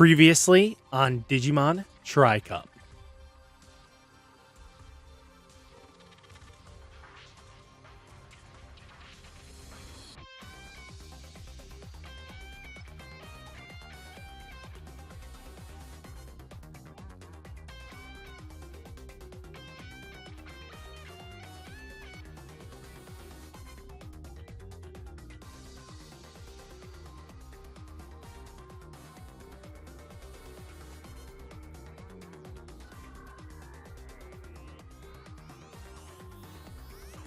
Previously on Digimon Tri-Cup.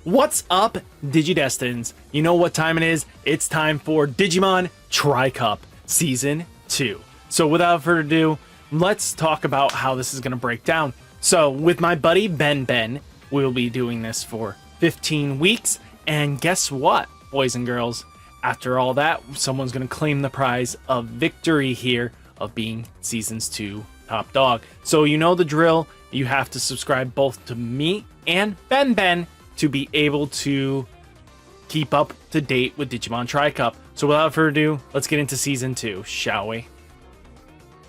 What's up, Digidestins? You know what time it is? It's time for Digimon Tri-Cup Season 2. So without further ado, let's talk about how this is going to break down. So with my buddy Ben, we'll be doing this for 15 weeks. And guess what, boys and girls? After all that, someone's going to claim the prize of victory here of being Seasons 2 top dog. So you know the drill. You have to subscribe both to me and Ben to be able to keep up to date with Digimon Tri-Cup. So without further ado, let's get into Season 2, shall we?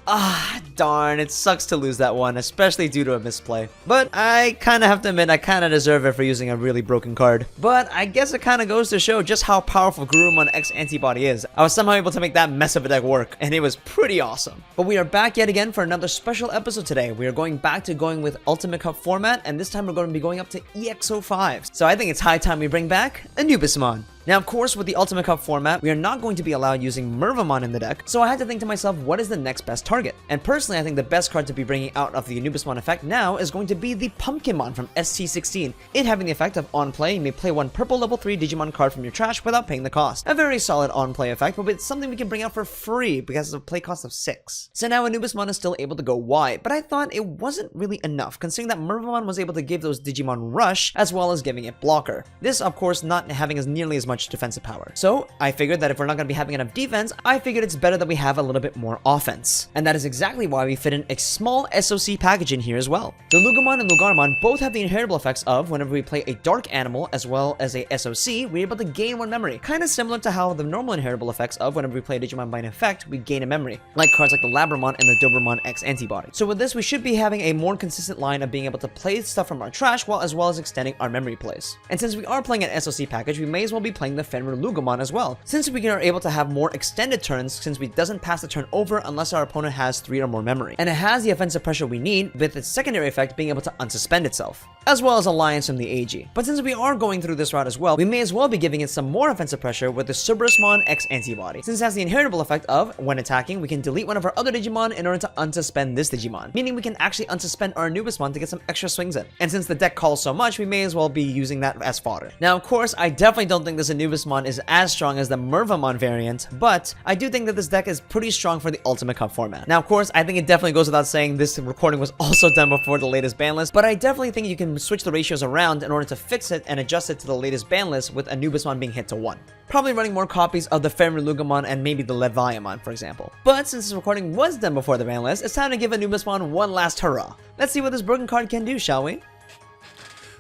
Ah, darn, it sucks to lose that one, especially due to a misplay. But I kinda have to admit, I kinda deserve it for using a really broken card. But I guess it kinda goes to show just how powerful Gurumon X Antibody is. I was somehow able to make that mess of a deck work, and it was pretty awesome. But we are back yet again for another special episode today. We are going back to going with Ultimate Cup format, and this time we're going to be going up to EX05. So I think it's high time we bring back Anubismon. Now, of course, with the Ultimate Cup format, we are not going to be allowed using Mervamon in the deck, so I had to think to myself, what is the next best target? And personally, I think the best card to be bringing out of the Anubismon effect now is going to be the Pumpkinmon from ST16. It having the effect of on play, you may play one purple level 3 Digimon card from your trash without paying the cost. A very solid on play effect, but it's something we can bring out for free because of a play cost of 6. So now Anubismon is still able to go wide, but I thought it wasn't really enough, considering that Mervamon was able to give those Digimon rush, as well as giving it blocker. This, of course, not having as nearly as much defensive power. So I figured that if we're not going to be having enough defense, I figured it's better that we have a little bit more offense. And that is exactly why we fit in a small SOC package in here as well. The Lugumon and Lugarmon both have the inheritable effects of whenever we play a dark animal as well as a SOC, we're able to gain 1 memory. Kind of similar to how the normal inheritable effects of whenever we play a Digimon by an effect, we gain a memory. Like cards like the Labramon and the Dobermon X Antibody. So with this, we should be having a more consistent line of being able to play stuff from our trash while as well as extending our memory plays. And since we are playing an SOC package, we may as well be playing the Fenrir Lugumon as well, since we are able to have more extended turns since we doesn't pass the turn over unless our opponent has 3 or more memory. And it has the offensive pressure we need, with its secondary effect being able to unsuspend itself, as well as Alliance from the AG. But since we are going through this route as well, we may as well be giving it some more offensive pressure with the Cerberusmon X Antibody, since it has the inheritable effect of, when attacking, we can delete one of our other Digimon in order to unsuspend this Digimon, meaning we can actually unsuspend our Anubismon to get some extra swings in. And since the deck calls so much, we may as well be using that as fodder. Now, of course, I definitely don't think this Anubismon is as strong as the Mervamon variant, but I do think that this deck is pretty strong for the Ultimate Cup format. Now, of course, I think it definitely goes without saying this recording was also done before the latest ban list, but I definitely think you can switch the ratios around in order to fix it and adjust it to the latest ban list with Anubismon being hit to 1. Probably running more copies of the Fenrir Lugumon and maybe the Leviamon, for example. But since this recording was done before the ban list, it's time to give Anubismon one last hurrah. Let's see what this broken card can do, shall we?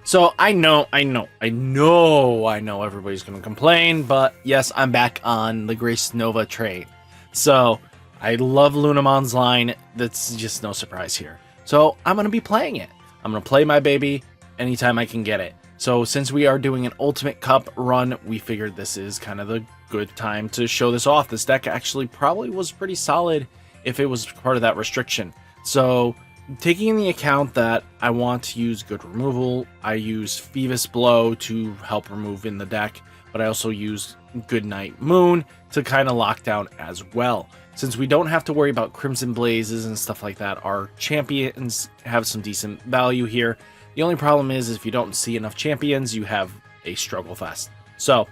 So I know everybody's going to complain, but yes, I'm back on the Grace Nova trade. So I love Lunamon's line. That's just no surprise here. So I'm going to be playing it. I'm going to play my baby anytime I can get it. So since we are doing an Ultimate Cup run, we figured this is kind of the good time to show this off. This deck actually probably was pretty solid if it was part of that restriction. So taking into account that I want to use good removal, I use Phoebus Blow to help remove in the deck, but I also use Goodnight Moon to kind of lock down as well. Since we don't have to worry about Crimson Blazes and stuff like that, our champions have some decent value here. The only problem is if you don't see enough champions, you have a struggle fest. So,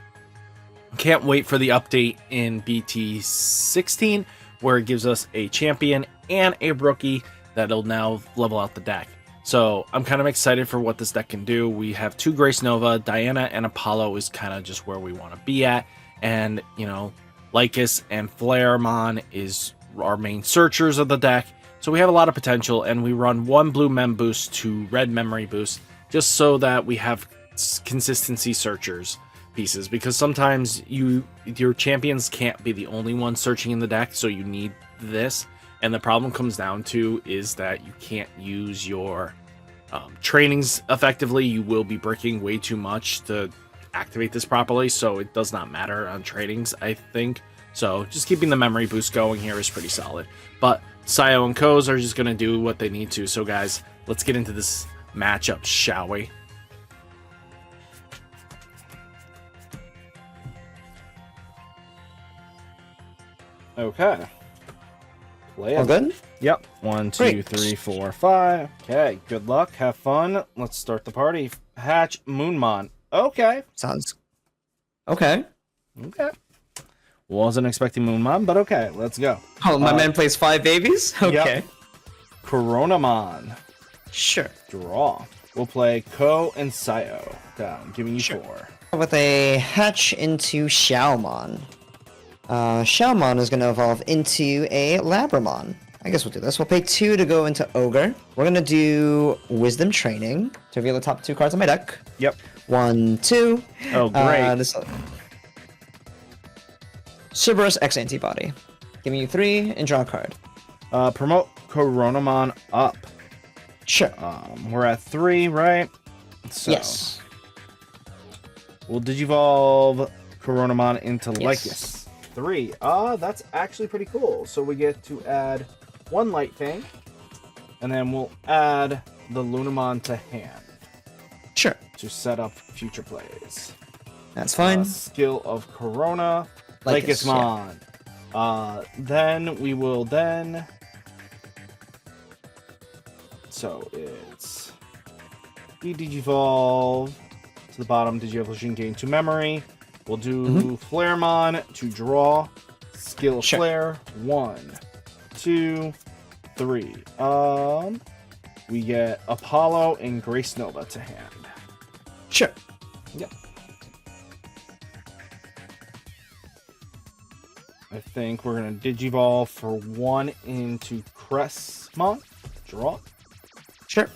can't wait for the update in BT16, where it gives us a champion and a rookie that'll now level out the deck. So I'm kind of excited for what this deck can do. We have 2 Grace Nova, Diana and Apollo is kind of just where we want to be at. And, you know, Lycus and Flaremon is our main searchers of the deck. So we have a lot of potential, and we run 1 blue mem boost to red memory boost, just so that we have consistency searchers pieces, because sometimes your champions can't be the only one searching in the deck, so you need this. And the problem comes down to is that you can't use your trainings effectively. You will be bricking way too much to activate this properly, so it does not matter on trainings, I think. So just keeping the memory boost going here is pretty solid. But Sayo and Koz are just going to do what they need to. So guys, let's get into this matchup, shall we? Okay. Play All it. good? Yep. 1, 2, Great. 3, 4, 5. Okay. Good luck. Have fun. Let's start the party. Hatch Moonmon. Okay. Sounds... Okay. Okay. Wasn't expecting Moonmon, but okay. Let's go. Oh, my man plays 5 babies? Okay. Yep. Coronamon. Sure. Draw. We'll play Ko and Sayo. Down. Giving you 4. With a hatch into Xiaomon. Xiaomon is going to evolve into a Labramon. I guess we'll do this. We'll pay 2 to go into Ogre. We're going to do Wisdom Training to reveal the top 2 cards on my deck. Yep. 1, 2. Oh, great. This Cerberus X Antibody. Giving you 3 and draw a card. Promote Coronamon up. Sure. We're at 3, right? So, Yes. We'll Digivolve Coronamon into Yes. Lycus. 3. That's actually pretty cool. So we get to add 1 Light Fang, and then we'll add the Lunamon to hand Sure. to set up future plays. That's fine. Skill of Corona, Lycus, Lycusmon. Then we will so it's Digivolve to the bottom, Digievolution gain 2 memory. We'll do Flaremon to draw. Skill Sure. Flare. 1, 2, 3. We get Apollo and Grace Nova to hand. Sure. Yep. I think we're gonna Digivolve for 1 into Cressmon. Draw. Sure.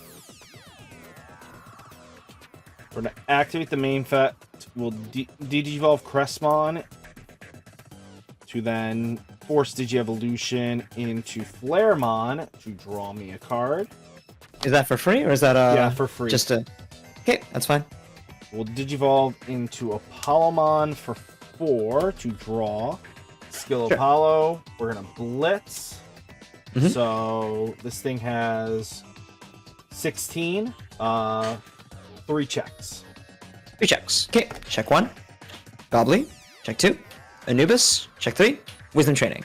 We're gonna activate the main effect. We'll Digivolve Cressmon to then force Digievolution into Flaremon to draw me a card. Is that for free, or is that Yeah, for free. just a... Okay, that's fine. We'll Digivolve into Apollomon for 4 to draw. Skill Sure. Apollo. We're gonna Blitz. Mhm. So this thing has 16. 3 checks. 3 checks. Okay, check 1. Gobbly. Check 2. Anubis. Check 3. Wisdom Training.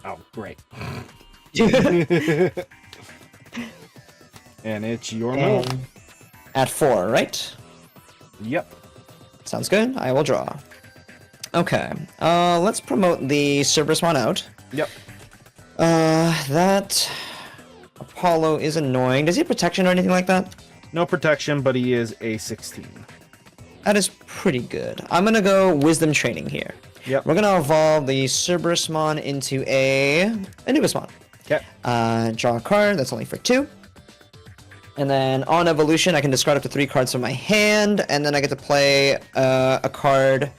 Oh, great. And it's your move. And at 4, right? Yep. Sounds good. I will draw. Okay. Let's promote the Cerberus one out. Yep. That Apollo is annoying. Does he have protection or anything like that? No protection, but he is a 16. That is pretty good. I'm gonna go Wisdom Training here. Yep. We're gonna evolve the Cerberusmon into a Anubismon. Okay. Draw a card. That's only for 2. And then on evolution, I can discard up to 3 cards from my hand, and then I get to play a card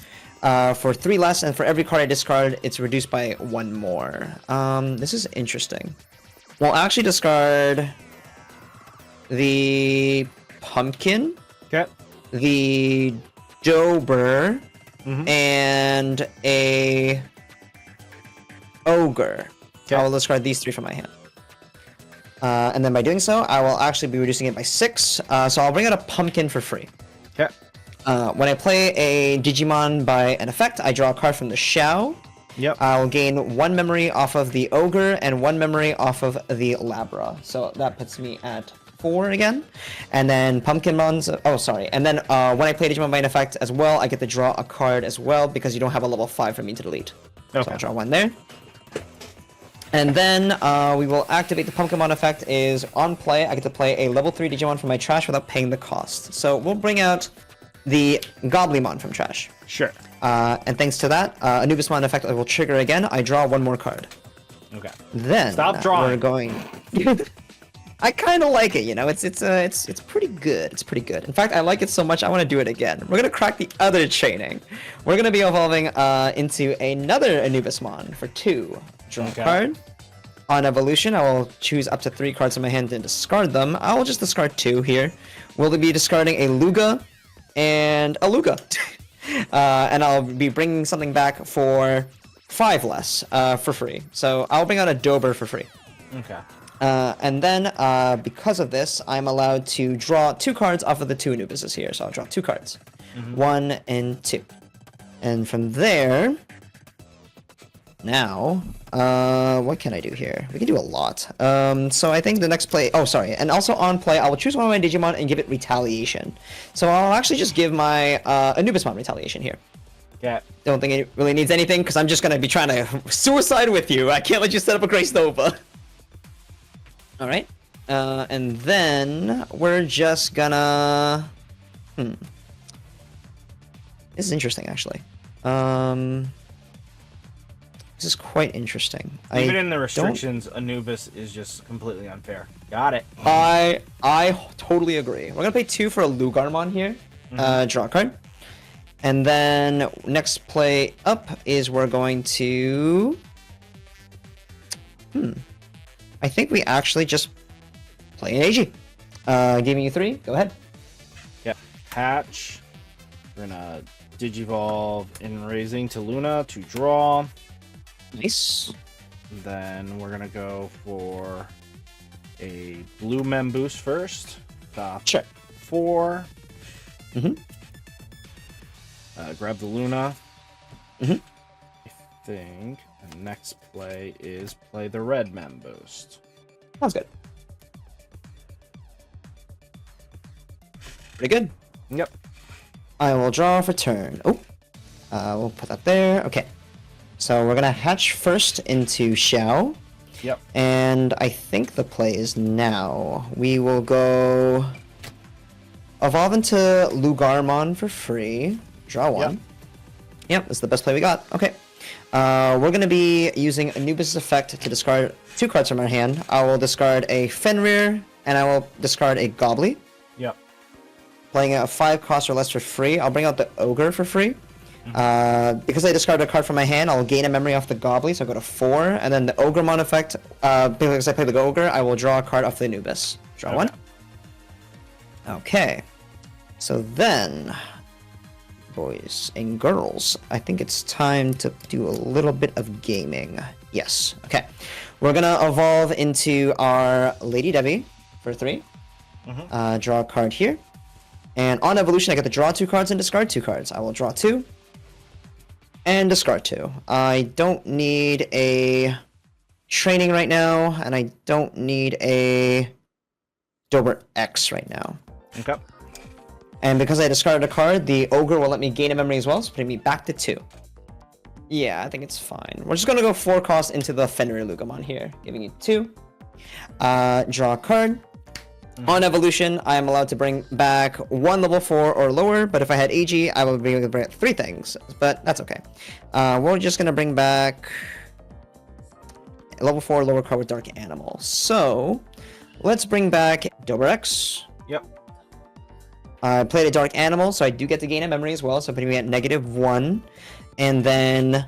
for 3 less, and for every card I discard, it's reduced by 1 more. This is interesting. We'll actually discard the Pumpkin, Okay. the Dober, and a Ogre. Okay. I will discard these 3 from my hand. And then by doing so, I will actually be reducing it by 6. So I'll bring out a Pumpkin for free. Okay. When I play a Digimon by an effect, I draw a card from the Xiao. Yep. I'll gain 1 memory off of the Ogre and 1 memory off of the Labra. So that puts me at 4 again. And then Pumpkinmon's... Oh, sorry. And then when I play Digimon by an effect as well, I get to draw a card as well because you don't have a level 5 for me to delete. Okay. So I'll draw 1 there. And then we will activate the Pumpkinmon effect is on play. I get to play a level 3 Digimon from my trash without paying the cost. So we'll bring out the Goblymon from trash. Sure. And thanks to that, Anubismon effect will trigger again. I draw 1 more card. Okay. Then Stop drawing. we're going. I kind of like it, you know. It's pretty good. It's pretty good. In fact, I like it so much I want to do it again. We're gonna crack the other training. We're gonna be evolving into another Anubismon for 2. Draw a Okay. card. On evolution, I will choose up to 3 cards in my hand and discard them. I will just discard 2 here. We'll be discarding a Luga and a Luga. And I'll be bringing something back for 5 less for free. So I'll bring out a Dober for free. Okay. And then, because of this, I'm allowed to draw 2 cards off of the 2 Anubises here. So I'll draw 2 cards. 1 and 2. And from there... Now, what can I do here? We can do a lot. So I think the next play... Oh, sorry. And also on play, I will choose one of my Digimon and give it Retaliation. So I'll actually just give my Anubismon Retaliation here. Yeah. Don't think it really needs anything, because I'm just going to be trying to suicide with you. I can't let you set up a Grace Nova. Alright. And then we're just gonna... This is interesting, actually. This is quite interesting. Even in the restrictions, Anubis is just completely unfair. Got it. I totally agree. We're gonna pay 2 for a Lugarmon here. Draw a card. And then next play up is we're going to... I think we actually just play an AG. Giving you 3. Go ahead. Yep. Hatch. We're gonna Digivolve in Raising to Luna to draw. Nice. Then we're gonna go for a blue Memboose first. Top Sure. 4. Grab the Luna. I think the next play is play the red Memboose. Sounds good. Pretty good. Yep. I will draw for turn. Oh, we'll put that there. Okay. So we're gonna hatch first into Xiao. Yep. And I think the play is now. We will go evolve into Lugarmon for free. Draw 1. Yep, that's the best play we got. Okay. We're gonna be using Anubis' effect to discard 2 cards from our hand. I will discard a Fenrir, and I will discard a Gobbly. Yep. Playing a 5 cost or less for free. I'll bring out the Ogre for free. Because I discarded a card from my hand, I'll gain a memory off the Gobbly, so I'll go to 4. And then the Ogremon effect, because I play the Ogre, I will draw a card off the Anubis. Draw 1. Okay. So then, boys and girls, I think it's time to do a little bit of gaming. Yes. Okay. We're gonna evolve into our Lady Debbie for 3. Draw a card here. And on evolution, I get to draw 2 cards and discard 2 cards. I will draw 2. And discard 2. I don't need a training right now, and I don't need a Dober X right now. Okay. And because I discarded a card, the Ogre will let me gain a memory as well, so putting me back to 2. Yeah, I think it's fine. We're just gonna go 4 cost into the Fenrir Lugamon here, giving you 2. Draw a card. On evolution, I am allowed to bring back 1 level 4 or lower, but if I had AG, I would be able to bring 3 things, but that's okay. We're just gonna bring back a level 4 or lower card with Dark Animal. So, let's bring back Dober X. Yep. I played a Dark Animal, so I do get to gain a memory as well, so putting me at -1. And then...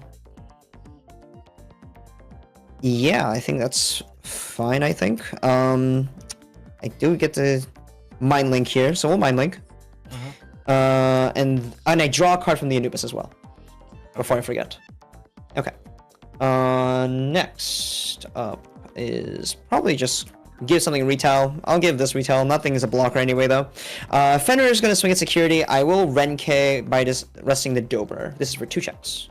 yeah, I think that's fine, I think. I do get the Mind Link here, so we'll Mind Link. And I draw a card from the Anubis as well, before I forget. Okay. Next up is probably just give something retail. I'll give this retail. Nothing is a blocker anyway, though. Fenrir is going to swing at security. I will Renke by just resting the Dober. This is for 2 checks.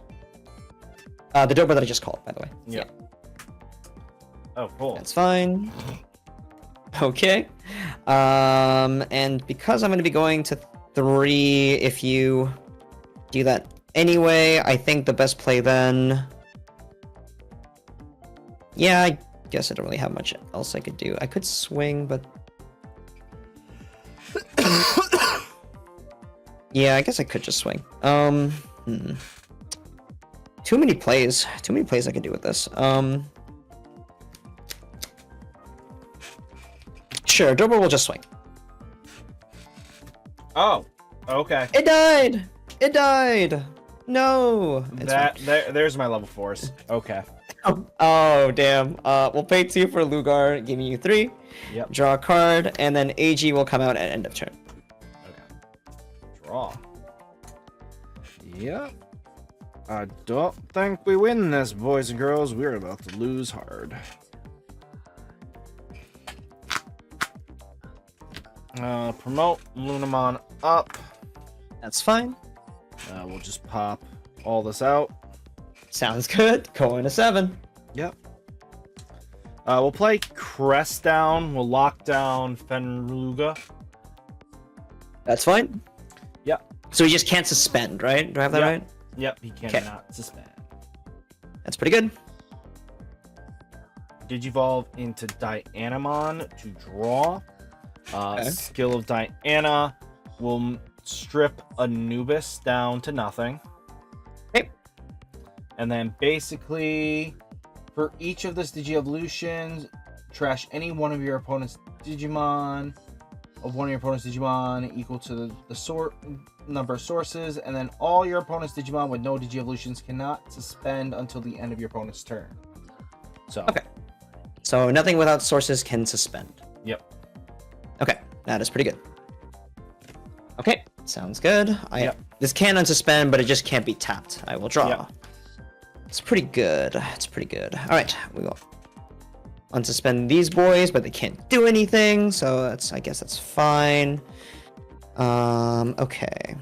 The Dober that I just called, by the way. Yeah. Oh, cool. That's fine. Okay. And because I'm going to be going to 3, if you do that anyway, I think the best play then... yeah, I guess I don't really have much else I could do. I could swing, but... yeah, I guess I could just swing. Too many plays. Too many plays I could do with this. Sure, Dober will just swing. Oh, okay. It died! It died! No! There's my level 4s. Okay. Oh, damn. We'll pay 2 for Lugar, giving you 3. Yep. Draw a card, and then AG will come out at end of turn. Okay. Draw. Yep. I don't think we win this, boys and girls. We're about to lose hard. Promote Lunamon up. That's fine. We'll just pop all this out. Sounds good. Going to 7. Yep. We'll play Crest down. We'll lock down Fenruga. That's fine. Yep. So he just can't suspend, right? Do I have that right? Yep, he cannot suspend. That's pretty good. Digivolve into Dianamon to draw. Okay. Skill of Diana will strip Anubis down to nothing. Okay. And then basically, for each of this Digievolutions, trash any one of your opponent's Digimon equal to the number of sources, and then all your opponent's Digimon with no Digievolutions cannot suspend until the end of your opponent's turn. So Okay. So nothing without sources can suspend. Yep. Okay, that is pretty good. Okay, sounds good. Yep. This can unsuspend, but it just can't be tapped. I will draw. Yep. It's pretty good. It's pretty good. All right, we will unsuspend these boys, but they can't do anything, so I guess that's fine. Okay.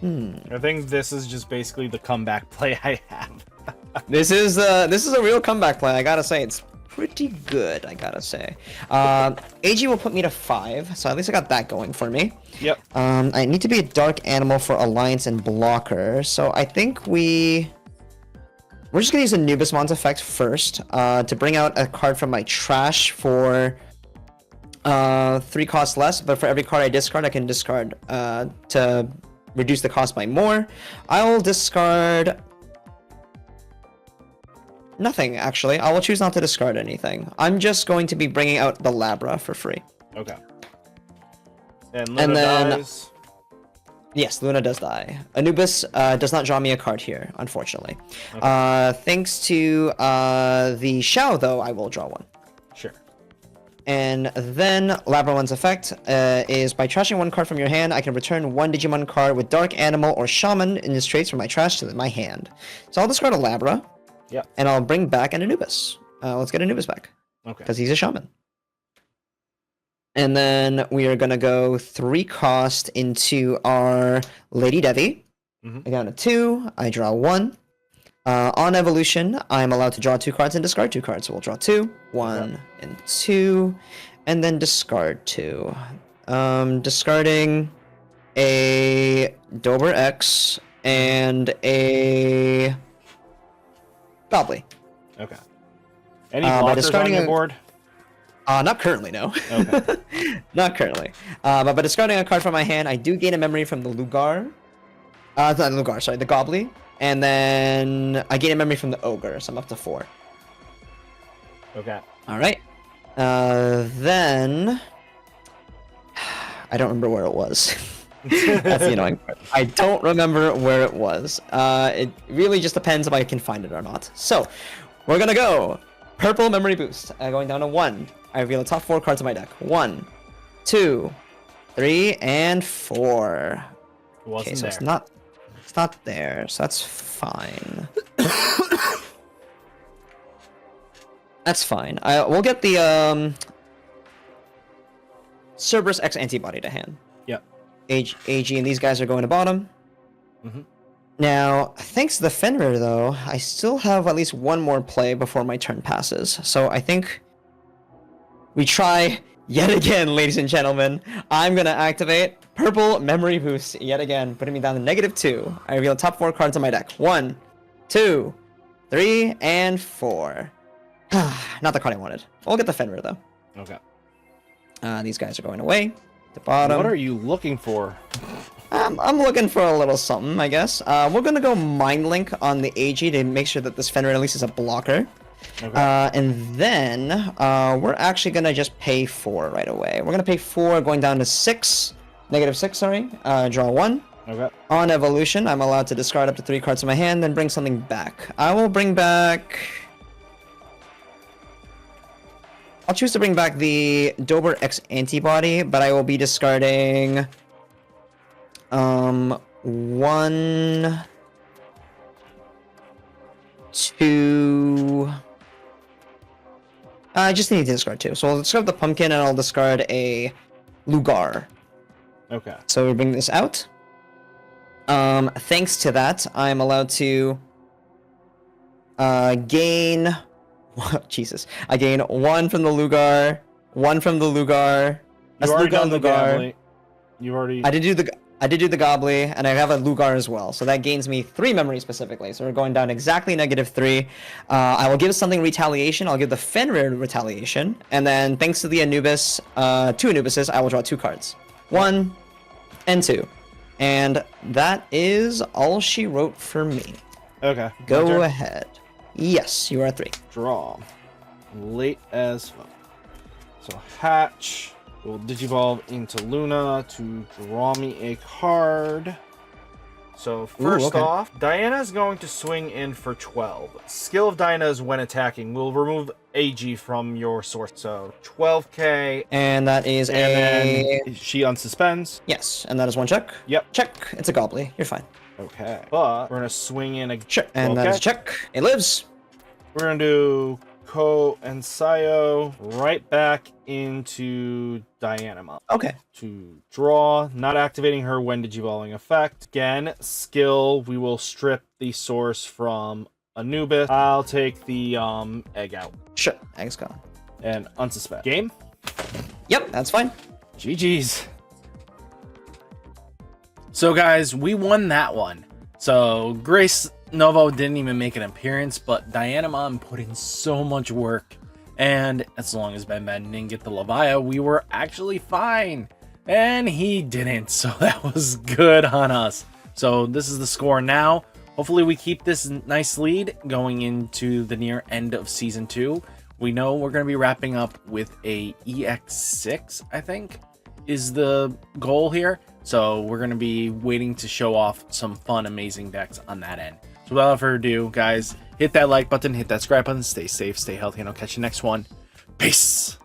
I think this is just basically the comeback play I have. This is a real comeback play. I gotta say, it's pretty good. I gotta say. AG will put me to 5, so at least I got that going for me. Yep. I need to be a dark animal for Alliance and Blocker, so I think we're just gonna use Anubismon's effect first to bring out a card from my trash for 3 costs less, but for every card I discard, I can discard to reduce the cost by more. I'll discard nothing, actually. I will choose not to discard anything. I'm just going to be bringing out the Labra for free. Okay. And Luna then dies. Yes, Luna does die. Anubis does not draw me a card here, unfortunately. Okay. Thanks to the Shao, though, I will draw one. Sure. And then Labramon's effect is by trashing 1 card from your hand, I can return 1 Digimon card with Dark Animal or Shaman in its traits from my trash to my hand. So I'll discard a Labra. Yep. And I'll bring back an Anubis. Let's get Anubis back. Okay. Because he's a Shaman. And then we are going to go 3 cost into our Lady Devi. I got a 2. I draw 1. On evolution, I'm allowed to draw 2 cards and discard 2 cards. So we'll draw 2, 1, and 2, and then discard 2. Discarding a Dober X and a Gobbly. Okay. Any by blockers on discarding your a- board? Not currently, no. Okay. Not currently. But by discarding a card from my hand, I do gain a memory from the Lugar. Not the Lugar, sorry, the Gobbly. And then I gain a memory from the Ogre, so I'm up to 4. Okay. Alright. Then... I don't remember where it was. That's the annoying part. I don't remember where it was. It really just depends if I can find it or not. So, we're gonna go purple memory boost. Going down to 1. I reveal the top 4 cards of my deck. 1, 2, 3, and 4. It wasn't Okay, so there. it's not there, so that's fine. That's fine. We'll get the Cerberus X antibody to hand. Yep. AG and these guys are going to bottom. Now, thanks to the Fenrir, though, I still have at least 1 more play before my turn passes. So I think we try yet again, ladies and gentlemen. I'm going to activate Purple Memory Boost yet again, putting me down to -2. I reveal the top 4 cards on my deck. 1, 2, 3, and 4. Not the card I wanted. We'll get the Fenrir, though. Okay. These guys are going away. The bottom. What are you looking for? I'm looking for a little something, I guess. We're gonna go Mind Link on the AG to make sure that this Fenrir at least is a blocker. Okay. And then we're actually gonna just pay 4 right away. We're gonna pay 4, going down to 6, -6, sorry. Draw 1, Okay. On evolution, I'm allowed to discard up to 3 cards in my hand, then bring something back. I will bring back... I'll choose to bring back the Dober X Antibody, but I will be discarding... 1... 2... I just need to discard 2. So I'll discard the Pumpkin, and I'll discard a Lugar. Okay. So we bring this out. Thanks to that, I'm allowed to gain... Jesus. I gain 1 from the Lugar, 1 from the Lugar. You already done the Gably. You already... I did do the Gobbly, and I have a Lugar as well. So that gains me 3 memory specifically. So we're going down exactly -3. I will give something Retaliation. I'll give the Fenrir Retaliation. And then thanks to the Anubis, 2 Anubises, I will draw 2 cards. 1 and 2. And that is all she wrote for me. Okay. Go ahead. Yes, you are 3. Draw. Late as fuck. So Hatch will Digivolve into Luna to draw me a card. So first off, Diana's going to swing in for 12. Skill of Diana's when attacking will remove AG from your source. So 12k. And that is then she unsuspends. Yes, and that is 1 check. Yep. Check. It's a Gobbly. You're fine. Okay. But we're going to swing in a... Check. And that is a check. It lives. We're going to do Ko and Sayo right back into Dianima. Okay. To draw, not activating her when Digivolving effect. Again, skill, we will strip the source from Anubis. I'll take the egg out. Sure, egg's gone. And unsuspend. Game? Yep, that's fine. GG's. So guys, we won that one. So Grace Novo didn't even make an appearance, but Dianamon put in so much work. And as long as Ben didn't get the Levia, we were actually fine. And he didn't, so that was good on us. So this is the score now. Hopefully we keep this nice lead going into the near end of Season 2. We know we're going to be wrapping up with a EX6, I think, is the goal here. So we're going to be waiting to show off some fun, amazing decks on that end. So without further ado, guys, hit that like button, hit that subscribe button, stay safe, stay healthy, and I'll catch you next one. Peace!